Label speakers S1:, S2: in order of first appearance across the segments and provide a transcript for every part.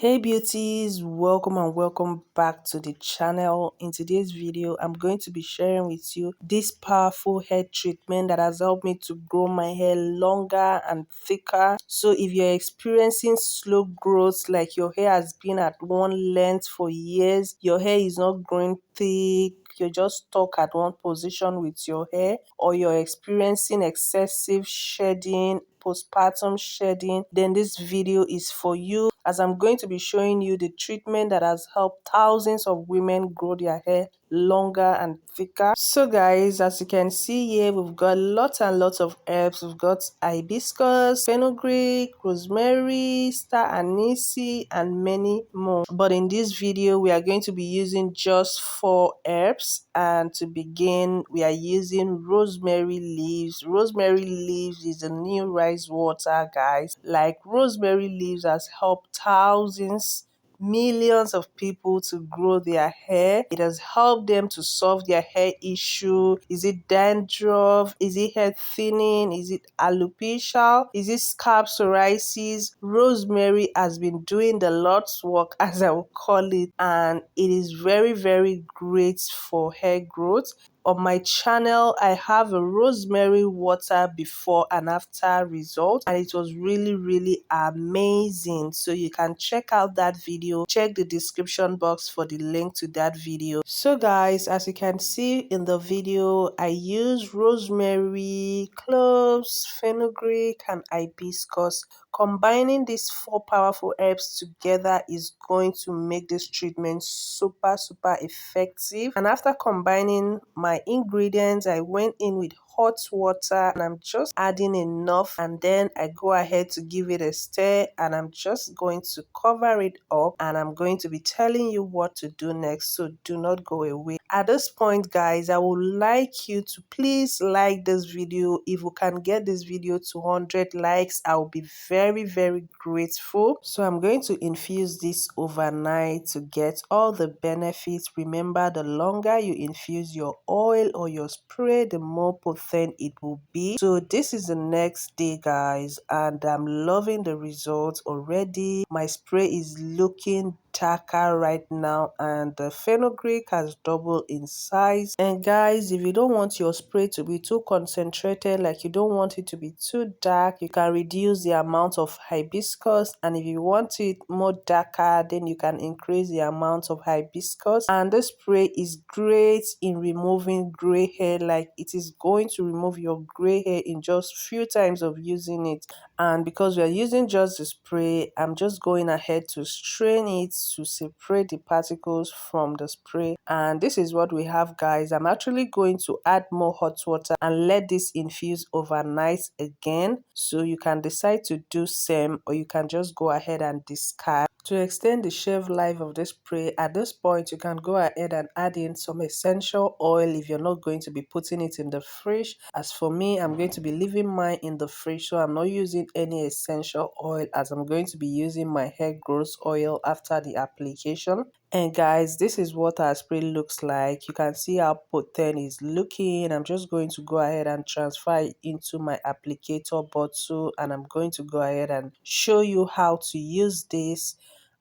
S1: Hey beauties, welcome and welcome back to the channel. In today's video I'm going to be sharing with you this powerful hair treatment that has helped me to grow my hair longer and thicker. So if you're experiencing slow growth, like your hair has been at one length for years, your hair is not growing thick, you're just stuck at one position with your hair, or you're experiencing excessive shedding, postpartum shedding, then this video is for you, as I'm going to be showing you the treatment that has helped thousands of women grow their hair longer and thicker. So guys, as you can see here, we've got lots and lots of herbs. We've got hibiscus, fenugreek, rosemary, star anise, and many more. But in this video we are going to be using just 4 herbs, and to begin we are using rosemary leaves. Rosemary leaves is a new rice water, guys. Like, rosemary leaves has helped thousands, millions of people to grow their hair. It has helped them to solve their hair issue. Is it dandruff? Is it hair thinning? Is it alopecia? Is it scalp psoriasis? Rosemary has been doing the Lord's work, as I will call it, and it is very, very great for hair growth. On my channel I have a rosemary water before and after result, and it was really amazing. So you can check out that video. Check the description box for the link to that video. So guys, as you can see in the video, I use rosemary, cloves, fenugreek, and hibiscus. Combining these 4 powerful herbs together is going to make this treatment super effective. And after combining my ingredients, I went in with hot water and I'm just adding enough, and then I go ahead to give it a stir, and I'm just going to cover it up, and I'm going to be telling you what to do next, so do not go away. At this point guys, I would like you to please like this video. If we can get this video to 100 likes, I will be very grateful. So I'm going to infuse this overnight to get all the benefits. Remember, the longer you infuse your oil or your spray, the more potent it will be. So this is the next day guys, and I'm loving the results already. My spray is looking darker right now, and the fenugreek has doubled in size. And guys, if you don't want your spray to be too concentrated, like you don't want it to be too dark, you can reduce the amount of hibiscus, and if you want it more darker, then you can increase the amount of hibiscus. And this spray is great in removing gray hair. Like, it is going to remove your gray hair in just few times of using it. And because we are using just the spray, I'm just going ahead to strain it to separate the particles from the spray. And this is what we have guys. I'm actually going to add more hot water and let this infuse overnight again. So you can decide to do same, or you can just go ahead and discard. To extend the shelf life of this spray, at this point you can go ahead and add in some essential oil if you're not going to be putting it in the fridge. As for me, I'm going to be leaving mine in the fridge, so I'm not using any essential oil, as I'm going to be using my hair growth oil after the application. And guys, this is what our spray looks like. You can see how potent it's looking. I'm just going to go ahead and transfer it into my applicator bottle, and I'm going to go ahead and show you how to use this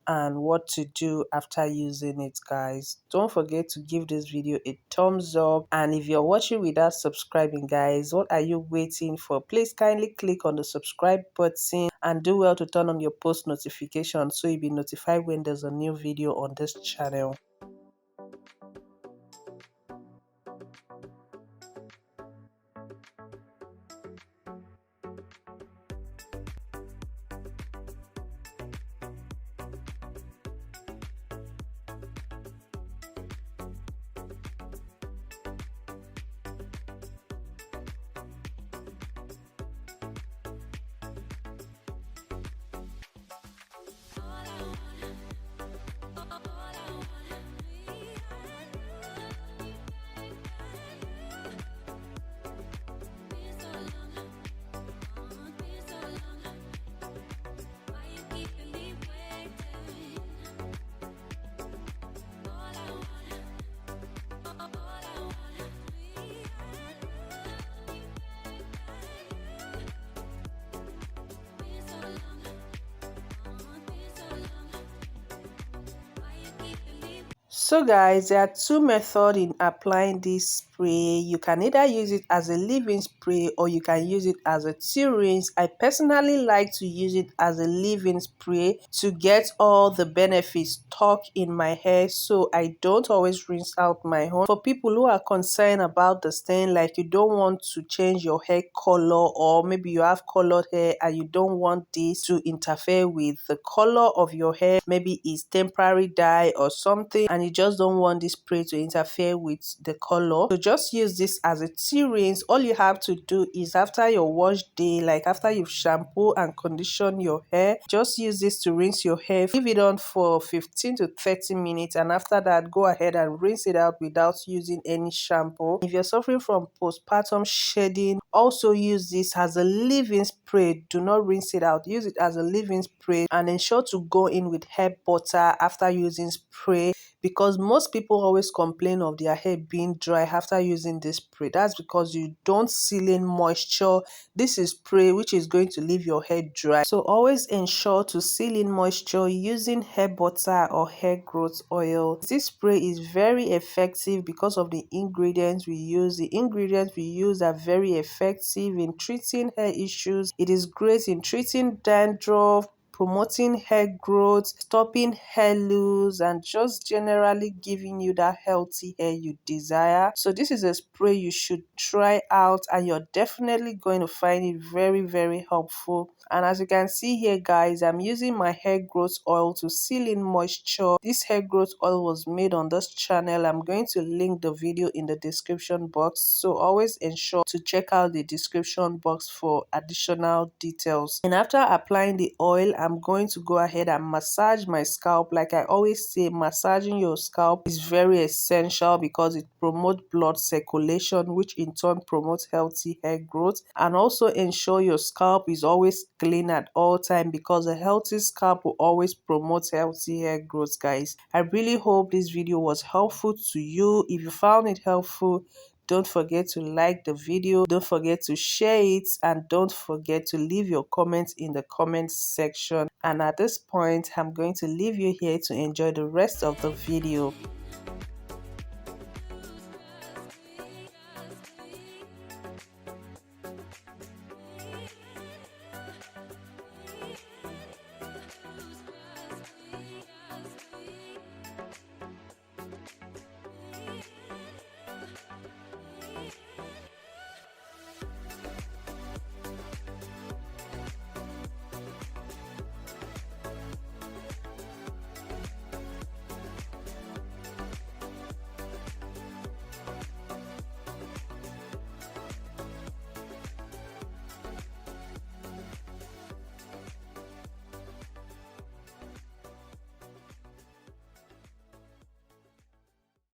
S1: and what to do after using it. Guys, don't forget to give this video a thumbs up, and if you're watching without subscribing guys, what are you waiting for? Please kindly click on the subscribe button and do well to turn on your post notifications so you'll be notified when there's a new video on this channel. So guys, there are two methods in applying this spray. You can either use it as a leave-in spray or you can use it as a tea rinse. I personally like to use it as a leave-in spray to get all the benefits stuck in my hair, so I don't always rinse out my hair. For people who are concerned about the stain, like you don't want to change your hair color, or maybe you have colored hair and you don't want this to interfere with the color of your hair, maybe it's temporary dye or something, and you just don't want this spray to interfere with the color, so just use this as a tea rinse. All you have to do is after your wash day, like after you've shampoo and condition your hair, just use this to rinse your hair. Leave it on for 15 to 30 minutes, and after that go ahead and rinse it out without using any shampoo. If you're suffering from postpartum shedding, also use this as a leave-in spray. Do not rinse it out, use it as a leave-in spray, and ensure to go in with hair butter after using spray, because most people always complain of their hair being dry after using this spray. That's because you don't seal in moisture. This is spray which is going to leave your hair dry, so always ensure to seal in moisture using hair butter or hair growth oil. This spray is very effective because of the ingredients we use. The ingredients we use are very effective in treating hair issues. It is great in treating dandruff, promoting hair growth, stopping hair loss, and just generally giving you that healthy hair you desire. So this is a spray you should try out, and you're definitely going to find it very, very helpful. And as you can see here guys, I'm using my hair growth oil to seal in moisture. This hair growth oil was made on this channel. I'm going to link the video in the description box, so always ensure to check out the description box for additional details. And after applying the oil, I'm going to go ahead and massage my scalp. Like I always say, massaging your scalp is very essential because it promotes blood circulation, which in turn promotes healthy hair growth, and also ensure your scalp is always clean at all time, because a healthy scalp will always promote healthy hair growth. Guys, I really hope this video was helpful to you. If you found it helpful, don't forget to like the video, don't forget to share it, and don't forget to leave your comments in the comment section. And at this point, I'm going to leave you here to enjoy the rest of the video.